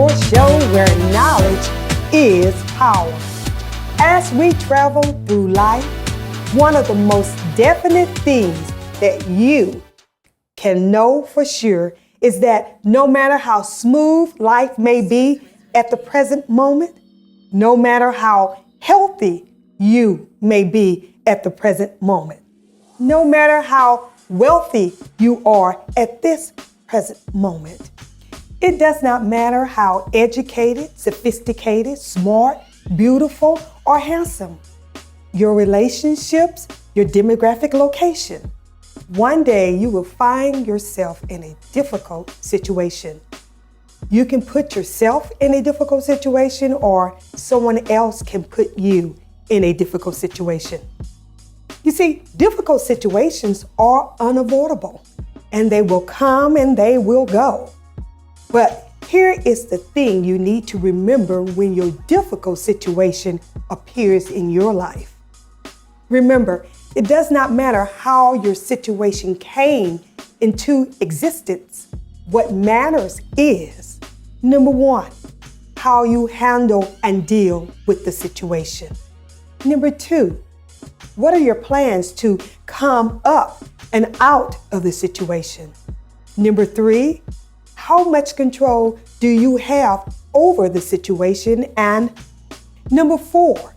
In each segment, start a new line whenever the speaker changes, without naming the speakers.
Simmons-Moore Show, where knowledge is power. As we travel through life, one of the most definite things that you can know for sure is that no matter how smooth life may be at the present moment, no matter how healthy you may be at the present moment, no matter how wealthy you are at this present moment, it does not matter how educated, sophisticated, smart, beautiful, or handsome, your relationships, your demographic location. One day you will find yourself in a difficult situation. You can put yourself in a difficult situation, or someone else can put you in a difficult situation. You see, difficult situations are unavoidable, and they will come and they will go. But here is the thing you need to remember when your difficult situation appears in your life. Remember, it does not matter how your situation came into existence. What matters is, number one, how you handle and deal with the situation. Number two, what are your plans to come up and out of the situation? Number three, how much control do you have over the situation? And number four,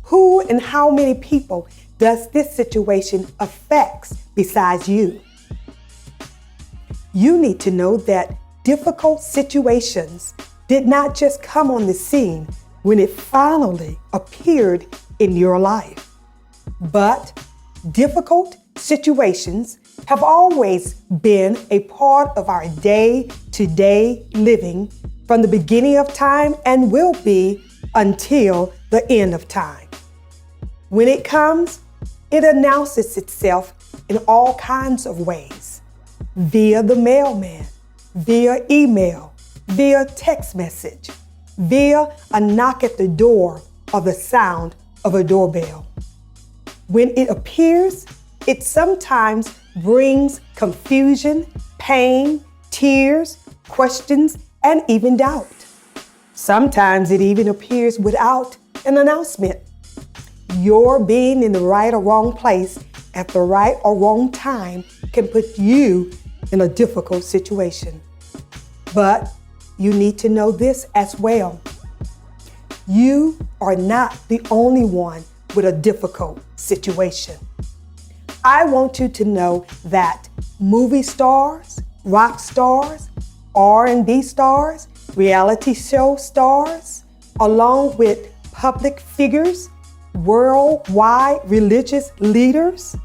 who and how many people does this situation affect besides you? You need to know that difficult situations did not just come on the scene when it finally appeared in your life, but difficult situations have always been a part of our day-to-day living from the beginning of time and will be until the end of time. When it comes, it announces itself in all kinds of ways, via the mailman, via email, via text message, via a knock at the door or the sound of a doorbell. When it appears, it sometimes brings confusion, pain, tears, questions, and even doubt. Sometimes it even appears without an announcement. Your being in the right or wrong place at the right or wrong time can put you in a difficult situation. But you need to know this as well. You are not the only one with a difficult situation. I want you to know that movie stars, rock stars, R&B stars, reality show stars, along with public figures, worldwide religious leaders,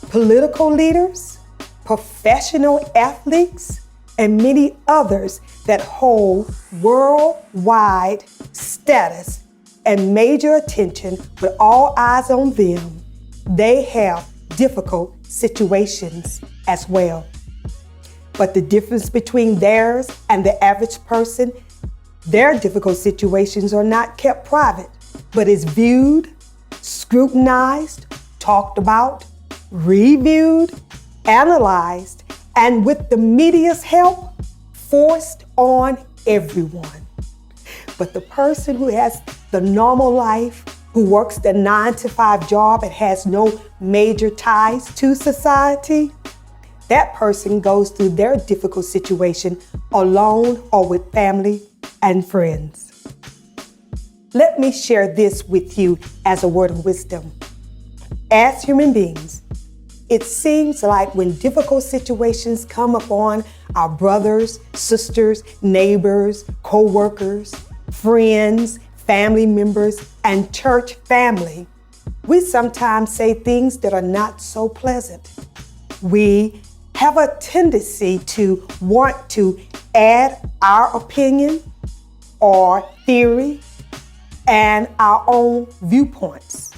political leaders, professional athletes, and many others that hold worldwide status and major attention with all eyes on them, they have difficult situations as well. But the difference between theirs and the average person, their difficult situations are not kept private, but is viewed, scrutinized, talked about, reviewed, analyzed, and with the media's help, forced on everyone. But the person who has the normal life, who works the 9-to-5 job and has no major ties to society, that person goes through their difficult situation alone or with family and friends. Let me share this with you as a word of wisdom. As human beings, it seems like when difficult situations come upon our brothers, sisters, neighbors, co-workers, friends, family members, and church family, we sometimes say things that are not so pleasant. We have a tendency to want to add our opinion or theory and our own viewpoints,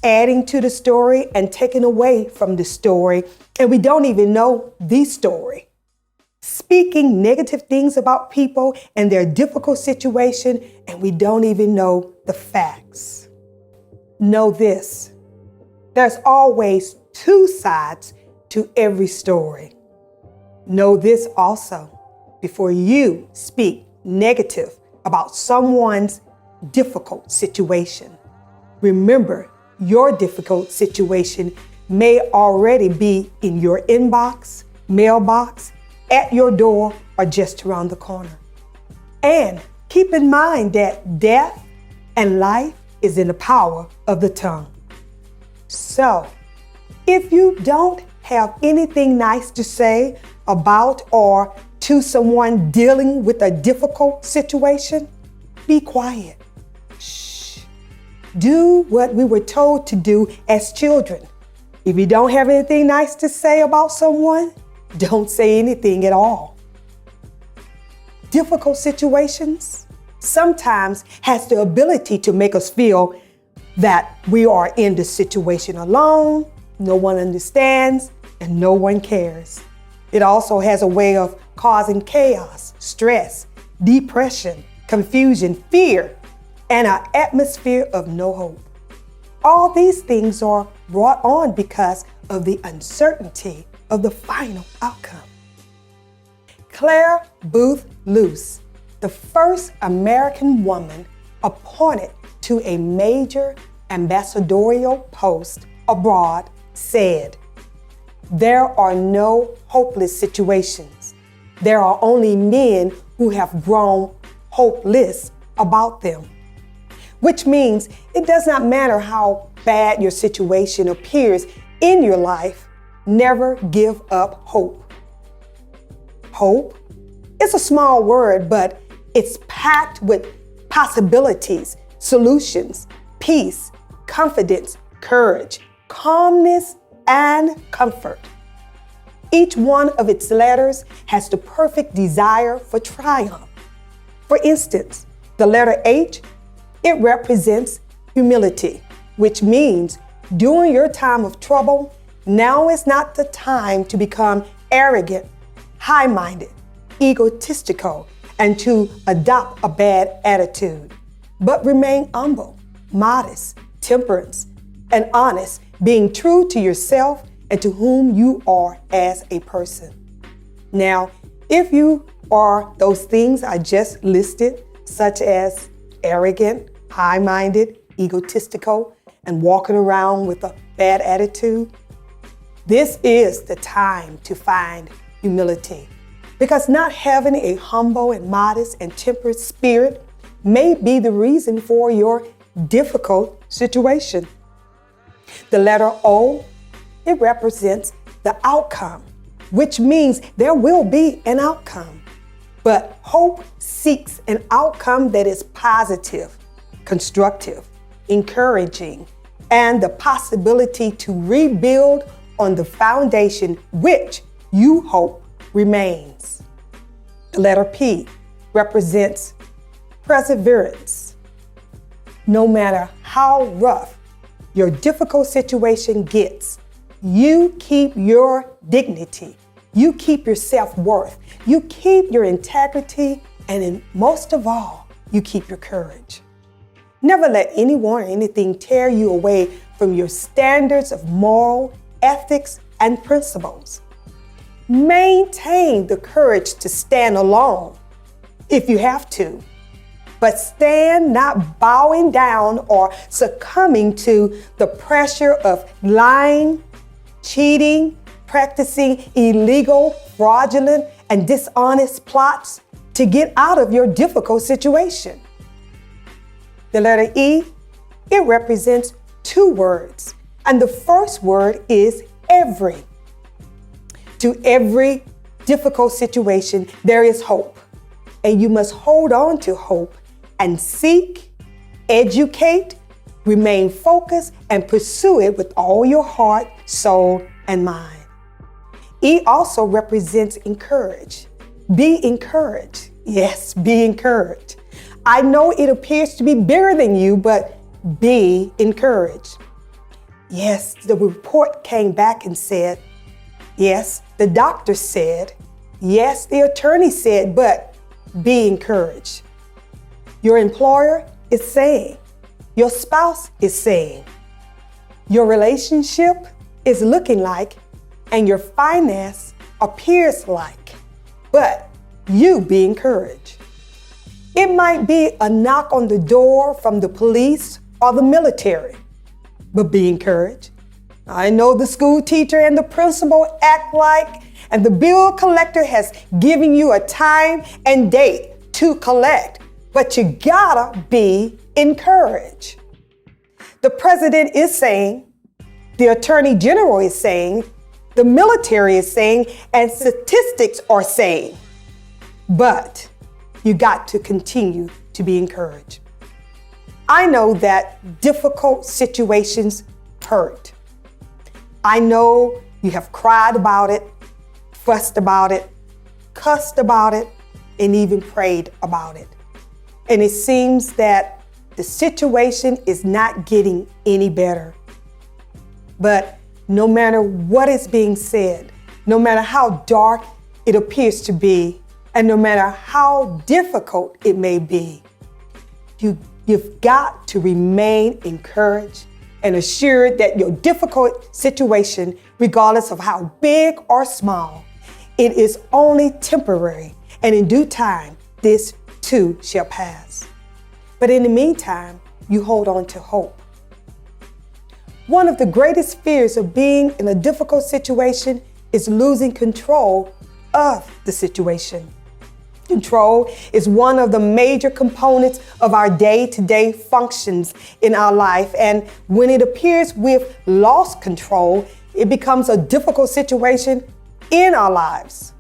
adding to the story and taking away from the story, and we don't even know the story. Speaking negative things about people and their difficult situation, and we don't even know the facts. Know this, there's always two sides to every story. Know this also, before you speak negative about someone's difficult situation. Remember, your difficult situation may already be in your inbox, mailbox, at your door, or just around the corner. And keep in mind that death and life is in the power of the tongue. So, if you don't have anything nice to say about or to someone dealing with a difficult situation, be quiet. Shh. Do what we were told to do as children. If you don't have anything nice to say about someone, don't say anything at all. Difficult situations sometimes has the ability to make us feel that we are in the situation alone, no one understands, and no one cares. It also has a way of causing chaos, stress, depression, confusion, fear, and an atmosphere of no hope. All these things are brought on because of the uncertainty of the final outcome. Claire Booth Luce, the first American woman appointed to a major ambassadorial post abroad, said, "There are no hopeless situations. There are only men who have grown hopeless about them." Which means it does not matter how bad your situation appears in your life, never give up hope. Hope is a small word, but it's packed with possibilities, solutions, peace, confidence, courage, calmness, and comfort. Each one of its letters has the perfect desire for triumph. For instance, the letter H, it represents humility, which means during your time of trouble, now is not the time to become arrogant, high-minded, egotistical, and to adopt a bad attitude, but remain humble, modest, temperance, and honest, being true to yourself and to whom you are as a person. Now, if you are those things I just listed, such as arrogant, high-minded, egotistical, and walking around with a bad attitude, this is the time to find humility. Because not having a humble and modest and temperate spirit may be the reason for your difficult situation. The letter O, it represents the outcome, which means there will be an outcome. But hope seeks an outcome that is positive, constructive, encouraging, and the possibility to rebuild on the foundation which you hope remains. The letter P represents perseverance. No matter how rough your difficult situation gets, you keep your dignity, you keep your self-worth, you keep your integrity, and most of all, you keep your courage. Never let anyone or anything tear you away from your standards of moral, ethics, and principles. Maintain the courage to stand alone if you have to, but stand not bowing down or succumbing to the pressure of lying, cheating, practicing illegal, fraudulent, and dishonest plots to get out of your difficult situation. The letter E, it represents two words, and the first word is every. To every difficult situation, there is hope, and you must hold on to hope and seek, educate, remain focused, and pursue it with all your heart, soul, and mind. E also represents encourage. Be encouraged. Yes, be encouraged. I know it appears to be bigger than you, but be encouraged. Yes, the report came back and said, yes, the doctor said, yes, the attorney said, but be encouraged. Your employer is saying, your spouse is saying, your relationship is looking like, and your finance appears like, but you be encouraged. It might be a knock on the door from the police or the military, but be encouraged. I know the school teacher and the principal act like, and the bill collector has given you a time and date to collect, but you gotta be encouraged. The president is saying, the attorney general is saying, the military is saying, and statistics are saying, but you got to continue to be encouraged. I know that difficult situations hurt. I know you have cried about it, fussed about it, cussed about it, and even prayed about it. And it seems that the situation is not getting any better. But no matter what is being said, no matter how dark it appears to be, and no matter how difficult it may be, you've got to remain encouraged and assured that your difficult situation, regardless of how big or small, it is only temporary, and in due time, this too shall pass. But in the meantime, you hold on to hope. One of the greatest fears of being in a difficult situation is losing control of the situation. Control is one of the major components of our day-to-day functions in our life. And when it appears we've lost control, it becomes a difficult situation in our lives.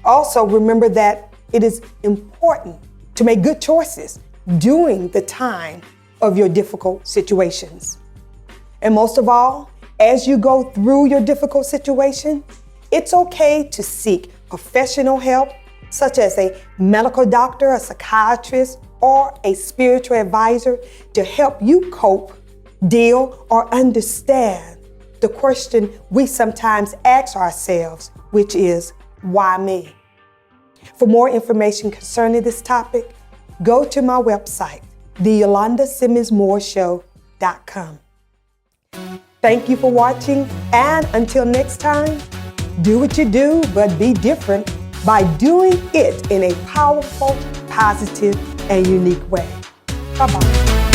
Also, remember that it is important to make good choices during the time of your difficult situations. And most of all, as you go through your difficult situation, it's okay to seek professional help, such as a medical doctor, a psychiatrist, or a spiritual advisor to help you cope, deal, or understand the question we sometimes ask ourselves, which is, why me? For more information concerning this topic, go to my website, theYolandaSimmons-Moore.com. Thank you for watching, and until next time, do what you do, but be different by doing it in a powerful, positive, and unique way. Bye-bye.